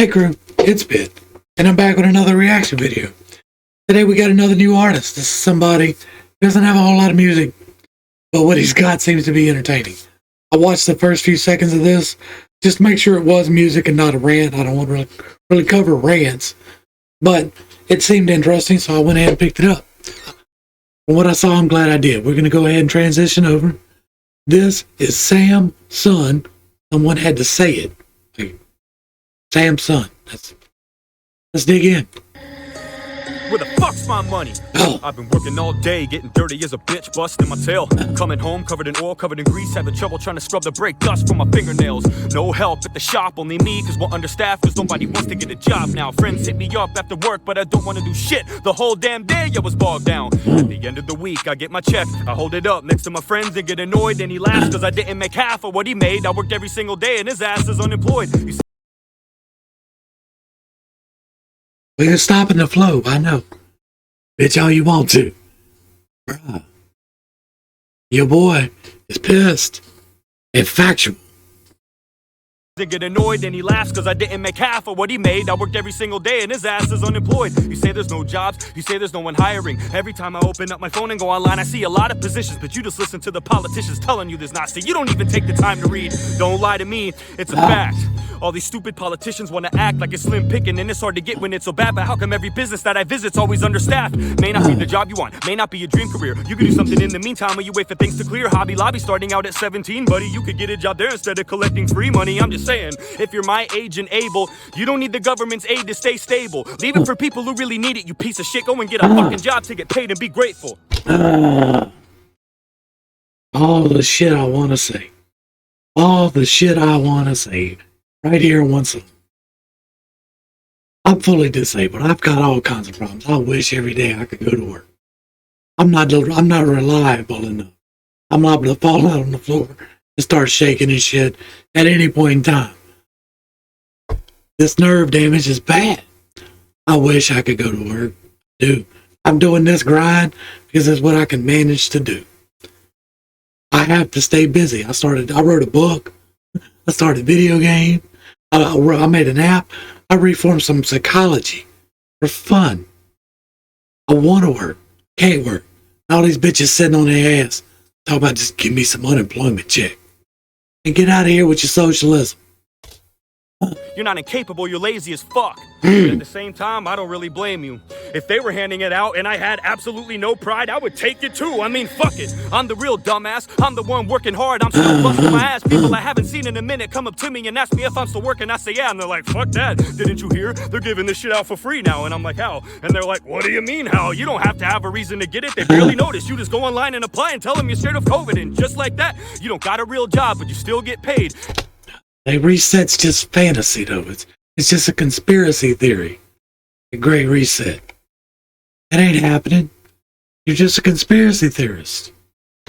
Hey crew, it's Bit, and I'm back with another reaction video. Today we got another new artist. This is somebody who doesn't have a whole lot of music, but what he's got seems to be entertaining. I watched the first few seconds of this, just to make sure it was music and not a rant. I don't want to really cover rants, but it seemed interesting, so I went ahead and picked it up. From what I saw, I'm glad I did. We're going to go ahead and transition over. This is Sam Sun. Someone had to say it. Sam Sun. Let's dig in. Where the fuck's my money? I've been working all day, getting dirty as a bitch, busting my tail. Coming home, covered in oil, covered in grease, having trouble trying to scrub the brake dust from my fingernails. No help at the shop, only me, cause we're understaffed, cause nobody wants to get a job now. Friends hit me up after work, but I don't want to do shit. The whole damn day I was bogged down. At the end of the week, I get my check, I hold it up next to my friends and get annoyed, and he laughs cause I didn't make half of what he made. I worked every single day and his ass is unemployed. We can stop in the flow, I know. Bitch all you want to. Bruh. Your boy is pissed and factual. They get annoyed and he laughs cause I didn't make half of what he made. I worked every single day and his ass is unemployed. You say there's no jobs, you say there's no one hiring. Every time I open up my phone and go online, I see a lot of positions, but you just listen to the politicians telling you there's not. So you don't even take the time to read. Don't lie to me, it's a fact. All these stupid politicians want to act like it's slim picking, and it's hard to get when it's so bad. But how come every business that I visit's always understaffed? May not be the job you want, may not be your dream career. You could do something in the meantime while you wait for things to clear. Hobby Lobby starting out at 17, buddy. You could get a job there instead of collecting free money. I'm just saying, if you're my age and able, you don't need the government's aid to stay stable. Leave it for people who really need it, you piece of shit. Go and get a fucking job to get paid and be grateful. All the shit I want to say. All the shit I want to say. Right here in one song. I'm fully disabled. I've got all kinds of problems. I wish every day I could go to work. I'm not reliable enough. I'm liable to fall out on the floor and start shaking and shit at any point in time. This nerve damage is bad. I wish I could go to work. Dude, I'm doing this grind because it's what I can manage to do. I have to stay busy. I wrote a book. I started a video game. I made an app. I reformed some psychology for fun. I want to work. Can't work. All these bitches sitting on their ass. Talk about just give me some unemployment check. And get out of here with your socialism. You're not incapable, you're lazy as fuck. But at the same time, I don't really blame you. If they were handing it out and I had absolutely no pride, I would take it too. I mean, fuck it. I'm the real dumbass. I'm the one working hard. I'm still busting my ass. People I haven't seen in a minute come up to me and ask me if I'm still working. I say, yeah. And they're like, fuck that. Didn't you hear? They're giving this shit out for free now. And I'm like, how? And they're like, what do you mean, how? You don't have to have a reason to get it. They barely notice. You just go online and apply and tell them you're scared of COVID. And just like that, you don't got a real job, but you still get paid. A reset's just fantasy, though. It's just a conspiracy theory. A great reset. It ain't happening. You're just a conspiracy theorist.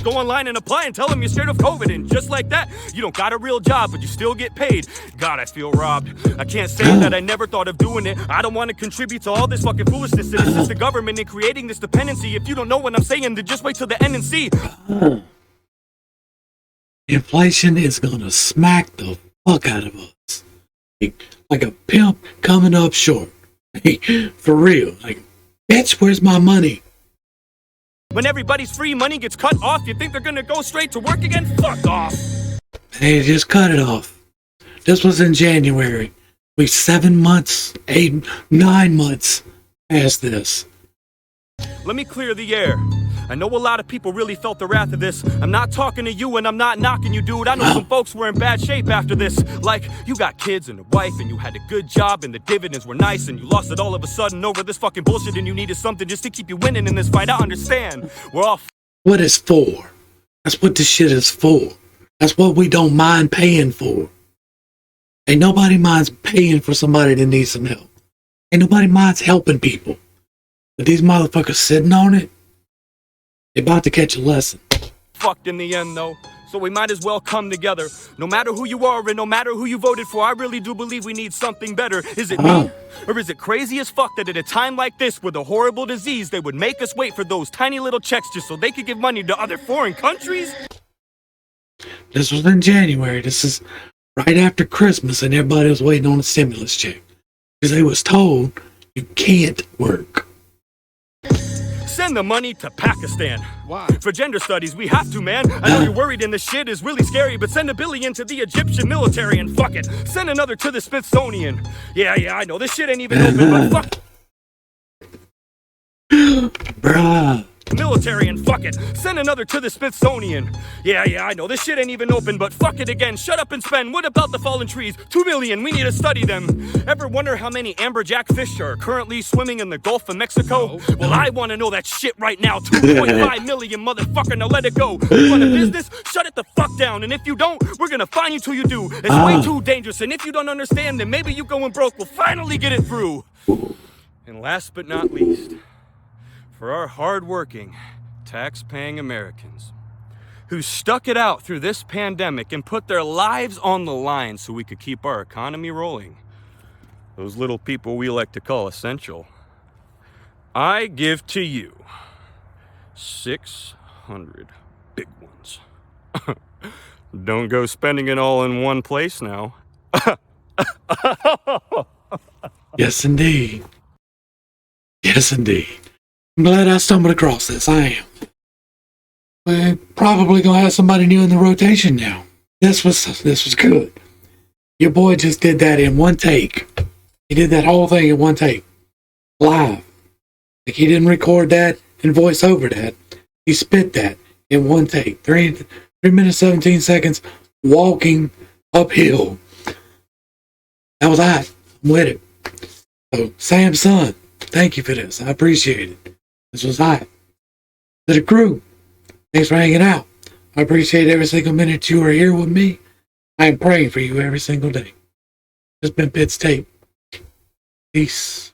Go online and apply and tell them you're scared of COVID. And just like that, you don't got a real job, but you still get paid. God, I feel robbed. I can't say that I never thought of doing it. I don't want to contribute to all this fucking foolishness that assists the government in creating this dependency. If you don't know what I'm saying, then just wait till the end and see. Inflation is gonna smack the fuck out of us. Like a pimp coming up short. For real. Like, bitch, where's my money? When everybody's free money gets cut off, you think they're gonna go straight to work again? Fuck off. Hey, just cut it off. This was in January. We 7 months, 9 months past this. Let me clear the air. I know a lot of people really felt the wrath of this. I'm not talking to you and I'm not knocking you, dude. I know some folks were in bad shape after this. Like, you got kids and a wife and you had a good job and the dividends were nice and you lost it all of a sudden over this fucking bullshit and you needed something just to keep you winning in this fight. I understand. We're all what it's for. That's what this shit is for. That's what we don't mind paying for. Ain't nobody minds paying for somebody that needs some help. Ain't nobody minds helping people. But these motherfuckers sitting on it, they about to catch a lesson. Fucked in the end, though. So we might as well come together. No matter who you are and no matter who you voted for, I really do believe we need something better. Is it me? Or is it crazy as fuck that at a time like this with a horrible disease, they would make us wait for those tiny little checks just so they could give money to other foreign countries? This was in January. This is right after Christmas and everybody was waiting on a stimulus check. because they was told you can't work. Send the money to Pakistan. Why? For gender studies, we have to, man. I know you're worried and this shit is really scary, but send $1 billion to the Egyptian military and fuck it. Send another to the Smithsonian. Yeah, I know this shit ain't even open, but fuck Bruh. military and fuck it. Send another to the Smithsonian. Yeah, I know this shit ain't even open, but fuck it again. Shut up and spend. What about the fallen trees? 2 million, we need to study them. Ever wonder how many amberjack fish are currently swimming in the Gulf of Mexico? Well, I want to know that shit right now. 2.5 million, motherfucker, now let it go. You run a business? Shut it the fuck down. And if you don't, we're gonna fine you till you do. It's way too dangerous, and if you don't understand, then maybe you going broke. We'll finally get it through. And last but not least, for our hard-working, tax-paying Americans who stuck it out through this pandemic and put their lives on the line so we could keep our economy rolling, those little people we like to call essential, I give to you 600 big ones. Don't go spending it all in one place now. Yes, indeed. Yes, indeed. I'm glad I stumbled across this. I am. We're probably gonna have somebody new in the rotation now. This was good. Your boy just did that in one take. He did that whole thing in one take, live. Like he didn't record that and voice over that. He spit that in one take. 3 minutes 17 seconds, walking uphill. That was hot. I'm with it. So Sam's son, thank you for this. I appreciate it. This was hot. To the crew, thanks for hanging out. I appreciate every single minute you are here with me. I am praying for you every single day. This has been Pitts Tape. Peace.